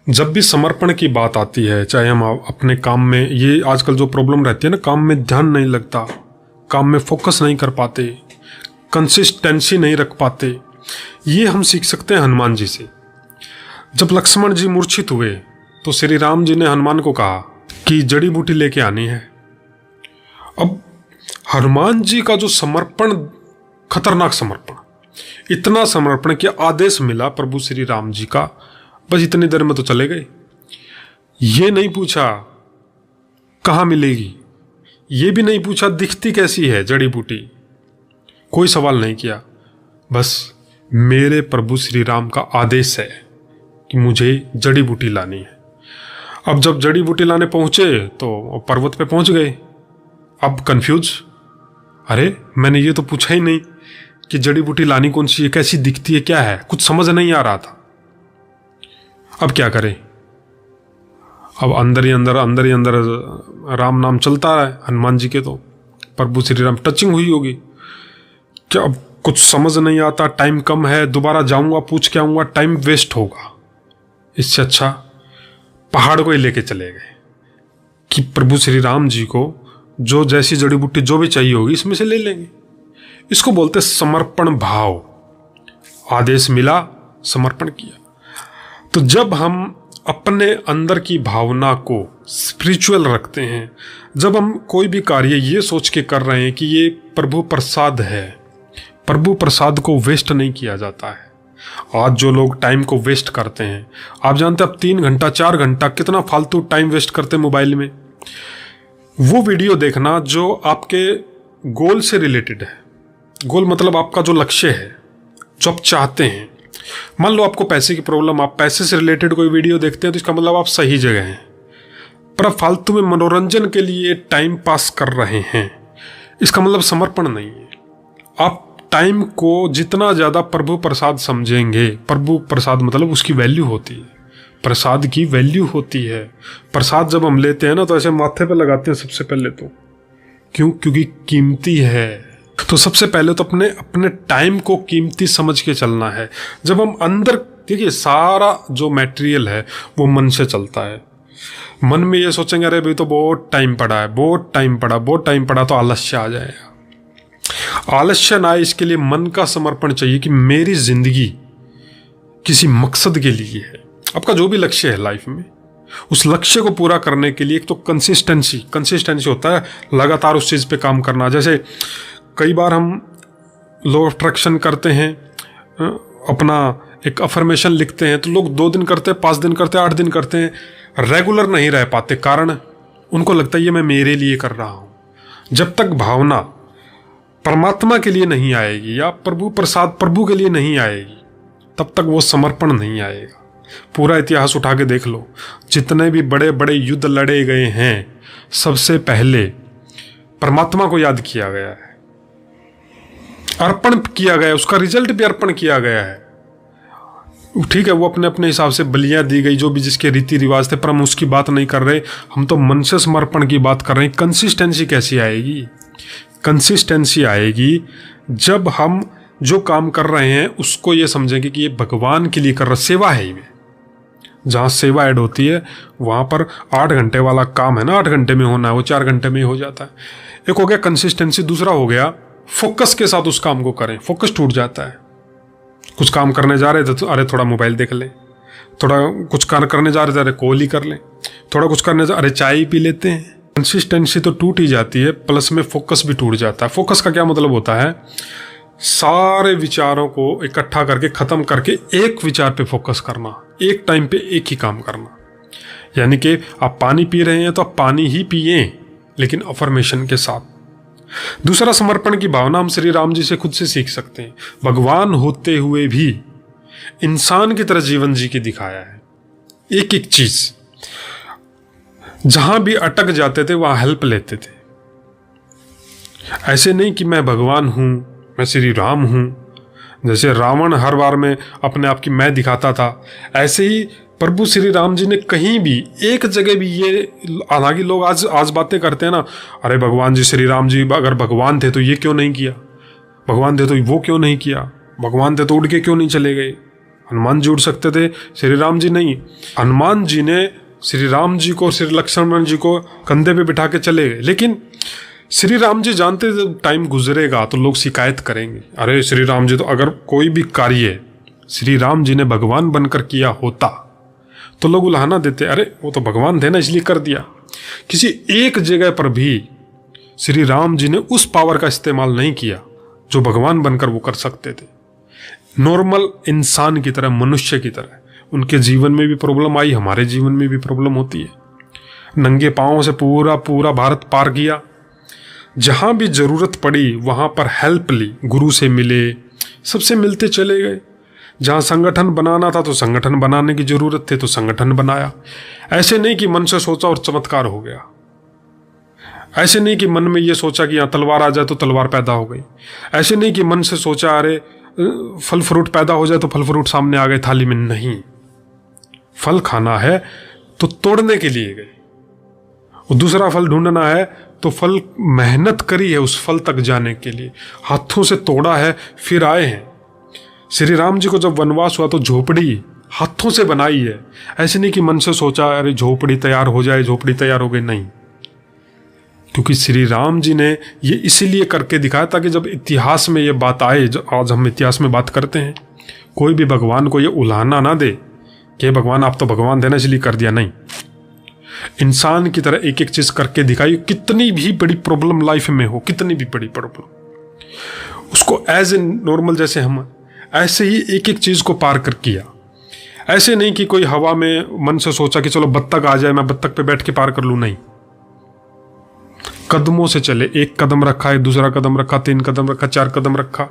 जब भी समर्पण की बात आती है, चाहे हम अपने काम में, ये आजकल जो प्रॉब्लम रहती है ना, काम में ध्यान नहीं लगता, काम में फोकस नहीं कर पाते, कंसिस्टेंसी नहीं रख पाते, ये हम सीख सकते हैं हनुमान जी से। जब लक्ष्मण जी मूर्छित हुए तो श्री राम जी ने हनुमान को कहा कि जड़ी बूटी लेके आनी है। अब हनुमान जी का जो समर्पण, खतरनाक समर्पण, इतना समर्पण कि आदेश मिला प्रभु श्री राम जी का, बस इतनी देर में तो चले गए। ये नहीं पूछा कहाँ मिलेगी, ये भी नहीं पूछा दिखती कैसी है जड़ी बूटी, कोई सवाल नहीं किया। बस मेरे प्रभु श्री राम का आदेश है कि मुझे जड़ी बूटी लानी है। अब जब जड़ी बूटी लाने पहुंचे तो पर्वत पे पहुंच गए। अब कंफ्यूज, अरे मैंने ये तो पूछा ही नहीं कि जड़ी बूटी लानी कौन सी है, कैसी दिखती है, क्या है, कुछ समझ नहीं आ रहा था। अब क्या करें? अब अंदर ही अंदर राम नाम चलता है हनुमान जी के। तो प्रभु श्री राम टचिंग हुई होगी क्या, अब कुछ समझ नहीं आता, टाइम कम है, दोबारा जाऊंगा पूछ के आऊंगा, टाइम वेस्ट होगा, इससे अच्छा पहाड़ को ही लेके चले गए कि प्रभु श्री राम जी को जो जैसी जड़ी बूटी जो भी चाहिए होगी इसमें से ले लेंगे। इसको बोलते समर्पण भाव। आदेश मिला, समर्पण किया। तो जब हम अपने अंदर की भावना को स्पिरिचुअल रखते हैं, जब हम कोई भी कार्य ये सोच के कर रहे हैं कि ये प्रभु प्रसाद है, प्रभु प्रसाद को वेस्ट नहीं किया जाता है। आज जो लोग टाइम को वेस्ट करते हैं, आप जानते हैं अब 3 घंटा 4 घंटा कितना फालतू टाइम वेस्ट करते हैं मोबाइल में। वो वीडियो देखना जो आपके गोल से रिलेटेड है। गोल मतलब आपका जो लक्ष्य है, जो आप चाहते हैं। मान लो आपको पैसे की प्रॉब्लम, आप पैसे से रिलेटेड कोई वीडियो देखते हैं तो इसका मतलब आप सही जगह हैं। पर आप फालतू में मनोरंजन के लिए टाइम पास कर रहे हैं, इसका मतलब समर्पण नहीं है। आप टाइम को जितना ज़्यादा प्रभु प्रसाद समझेंगे, प्रभु प्रसाद मतलब उसकी वैल्यू होती है, प्रसाद की वैल्यू होती है। प्रसाद जब हम लेते हैं ना तो ऐसे माथे पे लगाते हैं सबसे पहले तो, क्यों? क्योंकि कीमती है। तो सबसे पहले तो अपने टाइम को कीमती समझ के चलना है। जब हम अंदर, देखिए सारा जो मटेरियल है वो मन से चलता है। मन में ये सोचेंगे अरे भाई तो बहुत टाइम पड़ा है, बहुत टाइम पड़ा, तो आलस्य आ जाएगा। आलस्य ना आए इसके लिए मन का समर्पण चाहिए कि मेरी जिंदगी किसी मकसद के लिए है। आपका जो भी लक्ष्य है लाइफ में, उस लक्ष्य को पूरा करने के लिए एक तो कंसिस्टेंसी होता है, लगातार उस चीज़ पे काम करना। जैसे कई बार हम लॉ ऑफ अट्रैक्शन करते हैं, अपना एक अफर्मेशन लिखते हैं, तो लोग 2 दिन करते हैं, 5 दिन करते हैं, 8 दिन करते हैं, रेगुलर नहीं रह पाते। कारण उनको लगता है ये मैं मेरे लिए कर रहा हूँ। जब तक भावना परमात्मा के लिए नहीं आएगी या प्रभु प्रसाद प्रभु के लिए नहीं आएगी, तब तक वो समर्पण नहीं आएगा। पूरा इतिहास उठा के देख लो, जितने भी बड़े बड़े युद्ध लड़े गए हैं, सबसे पहले परमात्मा को याद किया गया है, अर्पण किया गया है, उसका रिजल्ट भी अर्पण किया गया है। ठीक है, वो अपने अपने हिसाब से बलियां दी गई, जो भी जिसके रीति रिवाज थे, पर हम उसकी बात नहीं कर रहे। हम तो मन से समर्पण की बात कर रहे हैं। कंसिस्टेंसी कैसी आएगी? कंसिस्टेंसी आएगी जब हम जो काम कर रहे हैं उसको ये समझेंगे कि ये भगवान के लिए कर रहा, सेवा है ये। जहाँ सेवा ऐड होती है वहाँ पर 8 घंटे वाला काम है ना, 8 घंटे में होना है, वो 4 घंटे में ही हो जाता है। एक हो गया कंसिस्टेंसी, दूसरा हो गया फोकस के साथ उस काम को करें। फोकस टूट जाता है। कुछ काम करने जा रहे थे तो अरे थोड़ा मोबाइल देख लें, थोड़ा कुछ करने जा रहे थे अरे कॉल ही कर लें, थोड़ा कुछ करने जा अरे चाय ही पी लेते हैं। कंसिस्टेंसी तो टूट ही जाती है, प्लस में फोकस भी टूट जाता है। फोकस का क्या मतलब होता है? सारे विचारों को इकट्ठा करके खत्म करके एक विचार पे फोकस करना, एक टाइम पे एक ही काम करना। यानी कि आप पानी पी रहे हैं तो आप पानी ही पिए, लेकिन अफर्मेशन के साथ। दूसरा, समर्पण की भावना हम श्री राम जी से खुद से सीख सकते हैं। भगवान होते हुए भी इंसान की तरह जीवन जी के दिखाया है। एक एक चीज, जहां भी अटक जाते थे वहां हेल्प लेते थे। ऐसे नहीं कि मैं भगवान हूं, मैं श्री राम हूं। जैसे रावण हर बार में अपने आप की मैं दिखाता था, ऐसे ही प्रभु श्री राम जी ने कहीं भी एक जगह भी ये, हालांकि लोग आज बातें करते हैं ना, अरे भगवान जी, श्री राम जी अगर भगवान थे तो ये क्यों नहीं किया, भगवान थे तो वो क्यों नहीं किया, भगवान थे तो उड़ के क्यों नहीं चले गए। हनुमान जी उड़ सकते थे, श्री राम जी नहीं। हनुमान जी ने श्री राम जी को, श्री लक्ष्मण जी को कंधे पे बिठा के चले गए, लेकिन श्री राम जी जानते जब टाइम गुजरेगा तो लोग शिकायत करेंगे, अरे श्री राम जी तो अगर कोई भी कार्य श्री राम जी ने भगवान बनकर किया होता तो लोग उल्हाना देते, अरे वो तो भगवान थे ना इसलिए कर दिया। किसी एक जगह पर भी श्री राम जी ने उस पावर का इस्तेमाल नहीं किया जो भगवान बनकर वो कर सकते थे। नॉर्मल इंसान की तरह, मनुष्य की तरह उनके जीवन में भी प्रॉब्लम आई, हमारे जीवन में भी प्रॉब्लम होती है। नंगे पांवों से पूरा पूरा भारत पार किया, जहां भी जरूरत पड़ी वहां पर हेल्प ली, गुरु से मिले, सबसे मिलते चले गए। जहां संगठन बनाना था तो संगठन बनाने की जरूरत थी तो संगठन बनाया। ऐसे नहीं कि मन से सोचा और चमत्कार हो गया, ऐसे नहीं कि मन में ये सोचा कि यहां तलवार आ जाए तो तलवार पैदा हो गई, ऐसे नहीं कि मन से सोचा अरे फल फ्रूट पैदा हो जाए तो फल फ्रूट सामने आ गए थाली में। नहीं, फल खाना है तो तोड़ने के लिए गए, और दूसरा फल ढूंढना है तो फल मेहनत करी है उस फल तक जाने के लिए, हाथों से तोड़ा है फिर आए हैं। श्री राम जी को जब वनवास हुआ तो झोपड़ी हाथों से बनाई है, ऐसे नहीं कि मन से सोचा अरे झोपड़ी तैयार हो जाए, झोपड़ी तैयार हो गई, नहीं। क्योंकि श्री राम जी ने ये इसीलिए करके दिखाया ताकि जब इतिहास में ये बात आए, जो आज हम इतिहास में बात करते हैं, कोई भी भगवान को ये उल्हाना ना दे कि भगवान आप तो भगवान थे ना इसलिए कर दिया। नहीं, इंसान की तरह एक एक चीज करके दिखाई। कितनी भी बड़ी प्रॉब्लम लाइफ में हो, कितनी भी बड़ी प्रॉब्लम, उसको एज ए नॉर्मल जैसे हम ऐसे ही एक एक चीज को पार कर किया। ऐसे नहीं कि कोई हवा में मन से सोचा कि चलो बत्तख आ जाए मैं बत्तख पे बैठ के पार कर लूं, नहीं। कदमों से चले, एक कदम रखा, एक दूसरा कदम रखा, 3 कदम रखा, 4 कदम रखा।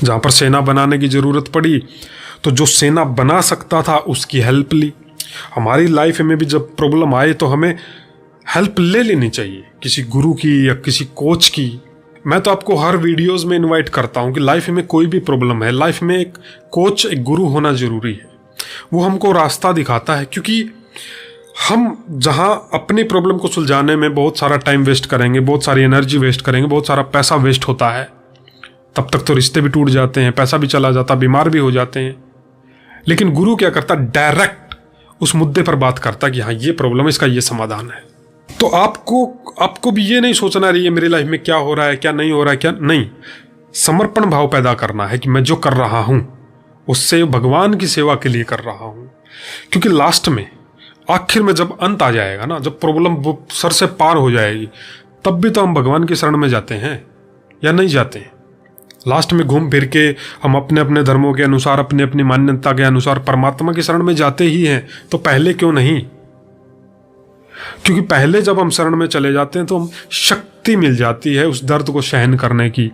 जहां पर सेना बनाने की जरूरत पड़ी तो जो सेना बना सकता था उसकी हेल्प ली। हमारी लाइफ में भी जब प्रॉब्लम आए तो हमें हेल्प ले लेनी चाहिए, किसी गुरु की या किसी कोच की। मैं तो आपको हर वीडियोस में इनवाइट करता हूं कि लाइफ में कोई भी प्रॉब्लम है, लाइफ में एक कोच, एक गुरु होना जरूरी है। वो हमको रास्ता दिखाता है, क्योंकि हम जहां अपनी प्रॉब्लम को सुलझाने में बहुत सारा टाइम वेस्ट करेंगे, बहुत सारी एनर्जी वेस्ट करेंगे, बहुत सारा पैसा वेस्ट होता है, तब तक तो रिश्ते भी टूट जाते हैं, पैसा भी चला जाता, बीमार भी हो जाते हैं। लेकिन गुरु क्या करता, डायरेक्ट उस मुद्दे पर बात करता कि हाँ ये प्रॉब्लम है, इसका ये समाधान है। तो आपको भी ये नहीं सोचना रही है मेरी लाइफ में क्या हो रहा है, क्या नहीं हो रहा है, क्या नहीं। समर्पण भाव पैदा करना है कि मैं जो कर रहा हूं उससे भगवान की सेवा के लिए कर रहा हूं। क्योंकि लास्ट में, आखिर में जब अंत आ जाएगा ना, जब प्रॉब्लम सर से पार हो जाएगी, तब भी तो हम भगवान की शरण में जाते हैं या नहीं जाते हैं। लास्ट में घूम फिर के हम अपने अपने धर्मों के अनुसार, अपनी अपनी मान्यता के अनुसार परमात्मा की शरण में जाते ही हैं। तो पहले क्यों नहीं? क्योंकि पहले जब हम शरण में चले जाते हैं तो हम शक्ति मिल जाती है उस दर्द को सहन करने की।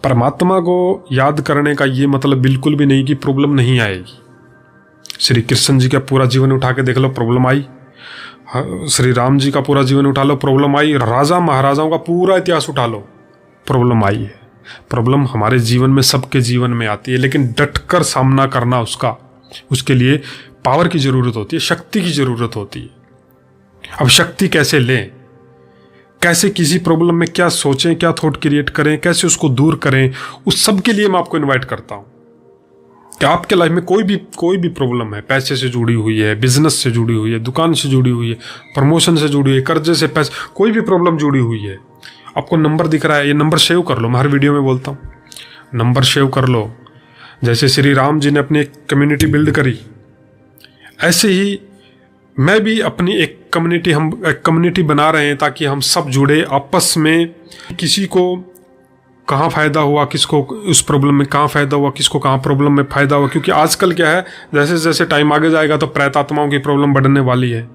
परमात्मा को याद करने का ये मतलब बिल्कुल भी नहीं कि प्रॉब्लम नहीं आएगी। श्री कृष्ण जी का पूरा जीवन उठा के देख लो, प्रॉब्लम आई। श्री राम जी का पूरा जीवन उठा लो, प्रॉब्लम आई। राजा महाराजाओं का पूरा इतिहास उठा लो, प्रॉब्लम आई है। प्रॉब्लम हमारे जीवन में, सबके जीवन में आती है, लेकिन डटकर सामना करना उसके लिए पावर की जरूरत होती है, शक्ति की जरूरत होती है। अब शक्ति कैसे लें, कैसे किसी प्रॉब्लम में क्या सोचें, क्या थॉट क्रिएट करें, कैसे उसको दूर करें, उस सब के लिए मैं आपको इनवाइट करता हूं कि आपके लाइफ में कोई भी प्रॉब्लम है, पैसे से जुड़ी हुई है, बिजनेस से जुड़ी हुई है, दुकान से जुड़ी हुई है, प्रमोशन से जुड़ी हुई है, कर्जे से पैसे, कोई भी प्रॉब्लम जुड़ी हुई है। आपको नंबर दिख रहा है, ये नंबर सेव कर लो। मैं हर वीडियो में बोलता हूँ नंबर सेव कर लो। जैसे श्री राम जी ने अपनी एक कम्युनिटी बिल्ड करी, ऐसे ही मैं भी अपनी एक कम्युनिटी बना रहे हैं ताकि हम सब जुड़े आपस में। किसी को कहाँ फ़ायदा हुआ, किसको उस प्रॉब्लम में कहाँ फ़ायदा हुआ, किसको कहाँ प्रॉब्लम में फ़ायदा हुआ। क्योंकि आजकल क्या है, जैसे जैसे टाइम आगे जाएगा तो प्रेत आत्माओं की प्रॉब्लम बढ़ने वाली है।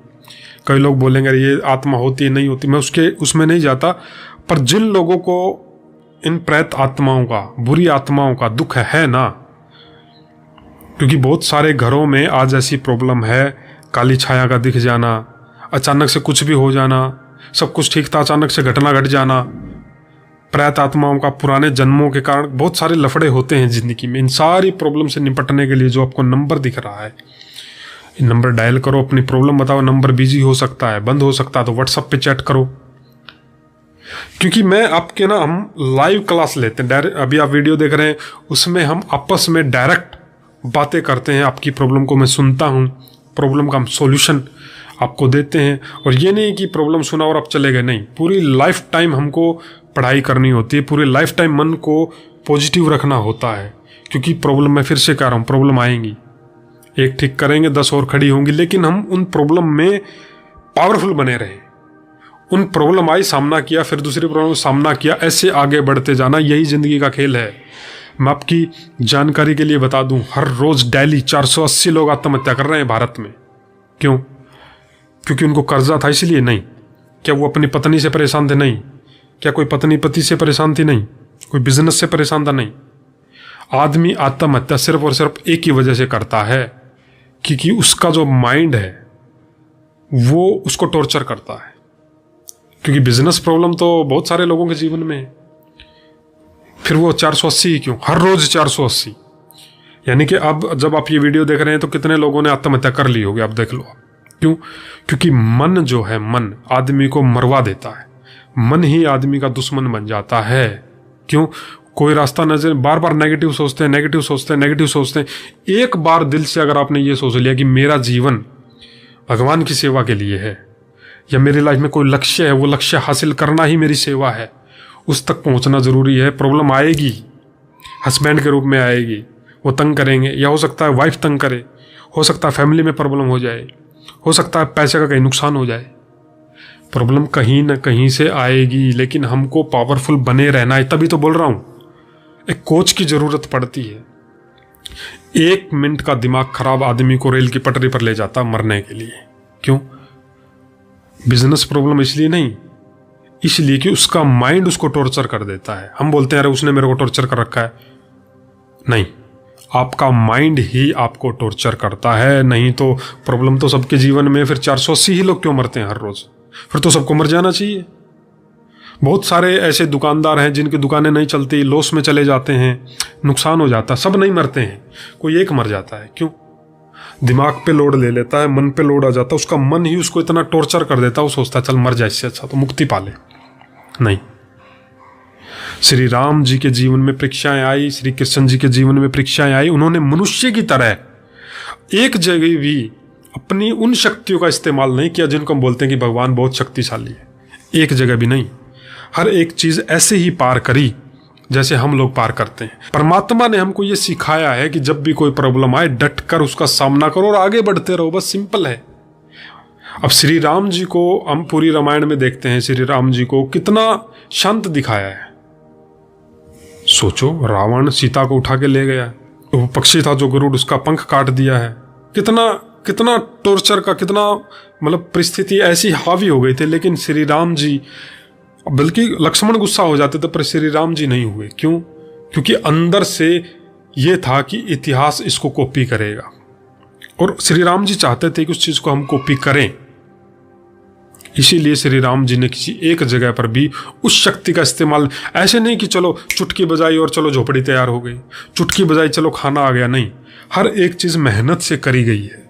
कई लोग बोलेंगे ये आत्मा होती है, नहीं होती, मैं उसमें नहीं जाता। पर जिन लोगों को इन प्रेत आत्माओं का, बुरी आत्माओं का दुख है ना, क्योंकि बहुत सारे घरों में आज ऐसी प्रॉब्लम है, काली छाया का दिख जाना, अचानक से कुछ भी हो जाना, सब कुछ ठीक था अचानक से घटना घट जाना। प्रेत आत्माओं का पुराने जन्मों के कारण बहुत सारे लफड़े होते हैं जिंदगी में। इन सारी प्रॉब्लम से निपटने के लिए जो आपको नंबर दिख रहा है, इन नंबर डायल करो, अपनी प्रॉब्लम बताओ। नंबर बिजी हो सकता है, बंद हो सकता है, तो व्हाट्सएप पे चैट करो। क्योंकि मैं आपके हम लाइव क्लास लेते हैं, डायरेक्ट। अभी आप वीडियो देख रहे हैं, उसमें हम आपस में डायरेक्ट बातें करते हैं, आपकी प्रॉब्लम को मैं सुनता हूँ, प्रॉब्लम का हम सॉल्यूशन आपको देते हैं। और ये नहीं कि प्रॉब्लम सुना और आप चले गए, नहीं, पूरी लाइफ टाइम हमको पढ़ाई करनी होती है, पूरी लाइफ टाइम मन को पॉजिटिव रखना होता है। क्योंकि प्रॉब्लम, मैं फिर से कह रहा हूँ, प्रॉब्लम आएंगी, एक ठीक करेंगे 10 और खड़ी होंगी, लेकिन हम उन प्रॉब्लम में पावरफुल बने रहे। उन प्रॉब्लम आई, सामना किया, फिर दूसरी प्रॉब्लम सामना किया, ऐसे आगे बढ़ते जाना, यही ज़िंदगी का खेल है। मैं आपकी जानकारी के लिए बता दूं, हर रोज़ डेली 480 लोग आत्महत्या कर रहे हैं भारत में। क्यों? क्योंकि उनको कर्जा था इसलिए? नहीं। क्या वो अपनी पत्नी से परेशान थे? नहीं। क्या कोई पत्नी पति से परेशान थी? नहीं। कोई बिजनेस से परेशान था? नहीं। आदमी आत्महत्या सिर्फ और सिर्फ एक ही वजह से करता है, क्योंकि उसका जो माइंड है वो उसको टॉर्चर करता है। क्योंकि बिजनेस प्रॉब्लम तो बहुत सारे लोगों के जीवन में है, फिर वो 480 ही क्यों? हर रोज 480। यानी कि अब जब आप ये वीडियो देख रहे हैं तो कितने लोगों ने आत्महत्या कर ली होगी, आप देख लो। क्यों? क्योंकि मन जो है, मन आदमी को मरवा देता है, मन ही आदमी का दुश्मन बन जाता है। क्यों? कोई रास्ता नजर, बार बार नेगेटिव सोचते हैं, नेगेटिव सोचते हैं, नेगेटिव सोचते हैं। एक बार दिल से अगर आपने ये सोच लिया कि मेरा जीवन भगवान की सेवा के लिए है, या मेरी लाइफ में कोई लक्ष्य है, वो लक्ष्य हासिल करना ही मेरी सेवा है, उस तक पहुंचना जरूरी है। प्रॉब्लम आएगी, हस्बैंड के रूप में आएगी, वो तंग करेंगे, या हो सकता है वाइफ तंग करे, हो सकता है फैमिली में प्रॉब्लम हो जाए, हो सकता है पैसे का कहीं नुकसान हो जाए। प्रॉब्लम कहीं ना कहीं से आएगी, लेकिन हमको पावरफुल बने रहना है। तभी तो बोल रहा हूं, एक कोच की जरूरत पड़ती है। 1 मिनट का दिमाग खराब आदमी को रेल की पटरी पर ले जाता मरने के लिए। क्यों? बिजनेस प्रॉब्लम इसलिए नहीं, इसलिए कि उसका माइंड उसको टॉर्चर कर देता है। हम बोलते हैं अरे उसने मेरे को टॉर्चर कर रखा है, नहीं, आपका माइंड ही आपको टॉर्चर करता है। नहीं तो प्रॉब्लम तो सबके जीवन में, फिर 480 ही लोग क्यों मरते हैं हर रोज? फिर तो सबको मर जाना चाहिए। बहुत सारे ऐसे दुकानदार हैं जिनकी दुकानें नहीं चलती, लॉस में चले जाते हैं, नुकसान हो जाता है, सब नहीं मरते हैं, कोई एक मर जाता है। क्यों? दिमाग पे लोड ले लेता है, मन पे लोड आ जाता है, उसका मन ही उसको इतना टॉर्चर कर देता है, वो सोचता है चल मर जाए, इससे अच्छा तो मुक्ति पा ले। नहीं, श्री राम जी के जीवन में परीक्षाएं आई, श्री कृष्ण जी के जीवन में परीक्षाएं आई। उन्होंने मनुष्य की तरह एक जगह भी अपनी उन शक्तियों का इस्तेमाल नहीं किया जिनको हम बोलते हैं कि भगवान बहुत शक्तिशाली है। एक जगह भी नहीं, हर एक चीज ऐसे ही पार करी जैसे हम लोग पार करते हैं। परमात्मा ने हमको ये सिखाया है कि जब भी कोई प्रॉब्लम आए डट कर उसका सामना करो और आगे बढ़ते रहो, बस सिंपल है। अब श्री राम जी को हम पूरी रामायण में देखते हैं, श्री राम जी को कितना शांत दिखाया है। सोचो, रावण सीता को उठा के ले गया, वो पक्षी था जो गरुड़, उसका पंख काट दिया है। कितना कितना टॉर्चर का, कितना मतलब परिस्थिति ऐसी हावी हो गई थी, लेकिन श्री राम जी, बल्कि लक्ष्मण गुस्सा हो जाते थे पर श्री राम जी नहीं हुए। क्यों? क्योंकि अंदर से ये था कि इतिहास इसको कॉपी करेगा, और श्री राम जी चाहते थे कि उस चीज को हम कॉपी करें। इसीलिए श्री राम जी ने किसी एक जगह पर भी उस शक्ति का इस्तेमाल, ऐसे नहीं कि चलो चुटकी बजाई और चलो झोपड़ी तैयार हो गई, चुटकी बजाई चलो खाना आ गया, नहीं, हर एक चीज मेहनत से करी गई है।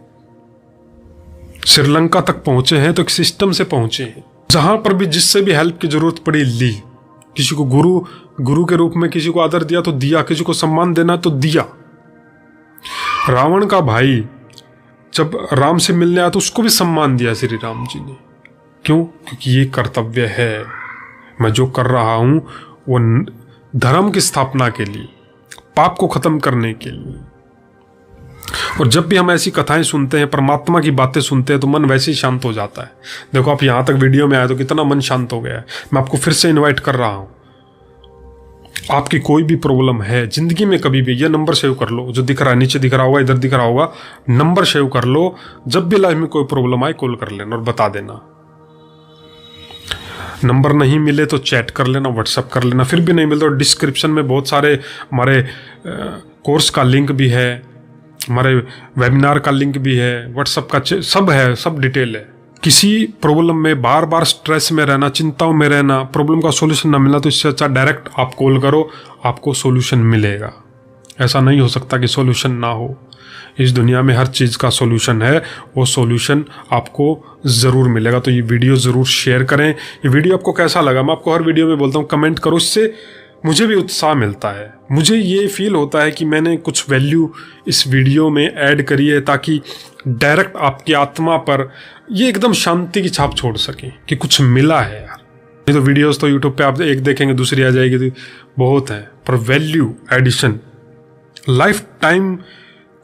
श्रीलंका तक पहुंचे हैं तो एक सिस्टम से पहुंचे हैं, जहां पर भी जिससे भी हेल्प की जरूरत पड़ी ली। किसी को गुरु के रूप में किसी को आदर दिया तो दिया, किसी को सम्मान देना तो दिया। रावण का भाई जब राम से मिलने आया तो उसको भी सम्मान दिया श्री राम जी ने। क्यों? क्योंकि ये कर्तव्य है, मैं जो कर रहा हूं वो धर्म की स्थापना के लिए, पाप को खत्म करने के लिए। और जब भी हम ऐसी कथाएं सुनते हैं, परमात्मा की बातें सुनते हैं, तो मन वैसे ही शांत हो जाता है। देखो, आप यहां तक वीडियो में आए तो कितना मन शांत हो गया है। मैं आपको फिर से इनवाइट कर रहा हूं, आपकी कोई भी प्रॉब्लम है जिंदगी में, कभी भी, ये नंबर सेव कर लो जो दिख रहा है, नीचे दिख रहा होगा, इधर दिख रहा होगा, नंबर सेव कर लो। जब भी लाइफ में कोई प्रॉब्लम आए कॉल कर लेना और बता देना। नंबर नहीं मिले तो चैट कर लेना, व्हाट्सएप कर लेना। फिर भी नहीं मिले तो डिस्क्रिप्शन में बहुत सारे हमारे कोर्स का लिंक भी है, हमारे वेबिनार का लिंक भी है, व्हाट्सएप का सब है, सब डिटेल है। किसी प्रॉब्लम में बार बार स्ट्रेस में रहना, चिंताओं में रहना, प्रॉब्लम का सॉल्यूशन ना मिला, तो इससे अच्छा डायरेक्ट आप कॉल करो, आपको सॉल्यूशन मिलेगा। ऐसा नहीं हो सकता कि सॉल्यूशन ना हो। इस दुनिया में हर चीज़ का सॉल्यूशन है, वो सॉल्यूशन आपको ज़रूर मिलेगा। तो ये वीडियो ज़रूर शेयर करें। ये वीडियो आपको कैसा लगा? मैं आपको हर वीडियो में बोलता हूँ कमेंट करो, इससे मुझे भी उत्साह मिलता है, मुझे ये फील होता है कि मैंने कुछ वैल्यू इस वीडियो में ऐड करी है, ताकि डायरेक्ट आपकी आत्मा पर ये एकदम शांति की छाप छोड़ सके कि कुछ मिला है यार। नहीं तो वीडियोस तो यूट्यूब पे आप एक देखेंगे दूसरी आ जाएगी, तो बहुत है, पर वैल्यू एडिशन, लाइफ टाइम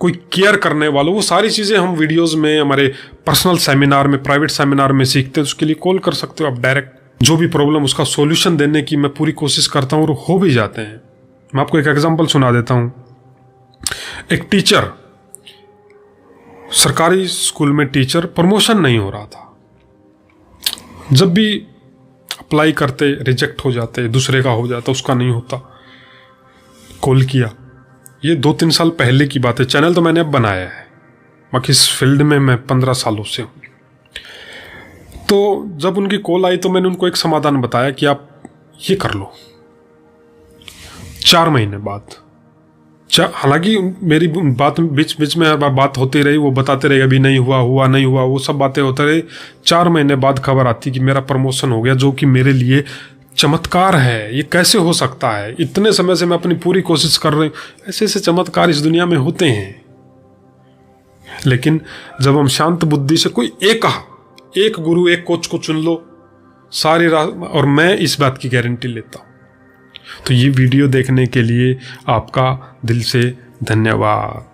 कोई केयर करने वालों, वो सारी चीज़ें हम वीडियोस में, हमारे पर्सनल सेमिनार में, प्राइवेट सेमिनार में सीखते हैं। उसके लिए कॉल कर सकते हो आप डायरेक्ट, जो भी प्रॉब्लम उसका सॉल्यूशन देने की मैं पूरी कोशिश करता हूँ और हो भी जाते हैं। मैं आपको एक एग्जांपल सुना देता हूँ। एक टीचर, सरकारी स्कूल में टीचर, प्रमोशन नहीं हो रहा था। जब भी अप्लाई करते रिजेक्ट हो जाते, दूसरे का हो जाता, उसका नहीं होता। कॉल किया, ये 2-3 साल पहले की बात है, चैनल तो मैंने अब बनाया है, बाकी इस फील्ड में मैं 15 सालों से हूँ। तो जब उनकी कॉल आई तो मैंने उनको एक समाधान बताया कि आप ये कर लो। 4 महीने बाद, हालांकि मेरी बात बीच में हर बार बात होती रही, वो बताते रहे अभी नहीं हुआ नहीं हुआ, वो सब बातें होते रहे। 4 महीने बाद खबर आती कि मेरा प्रमोशन हो गया, जो कि मेरे लिए चमत्कार है। ये कैसे हो सकता है? इतने समय से मैं अपनी पूरी कोशिश कर रही हूँ, ऐसे ऐसे चमत्कार इस दुनिया में होते हैं। लेकिन जब हम शांत बुद्धि से कोई एक गुरु, एक कोच को चुन लो, सारी रात, और मैं इस बात की गारंटी लेता हूँ। तो ये वीडियो देखने के लिए आपका दिल से धन्यवाद।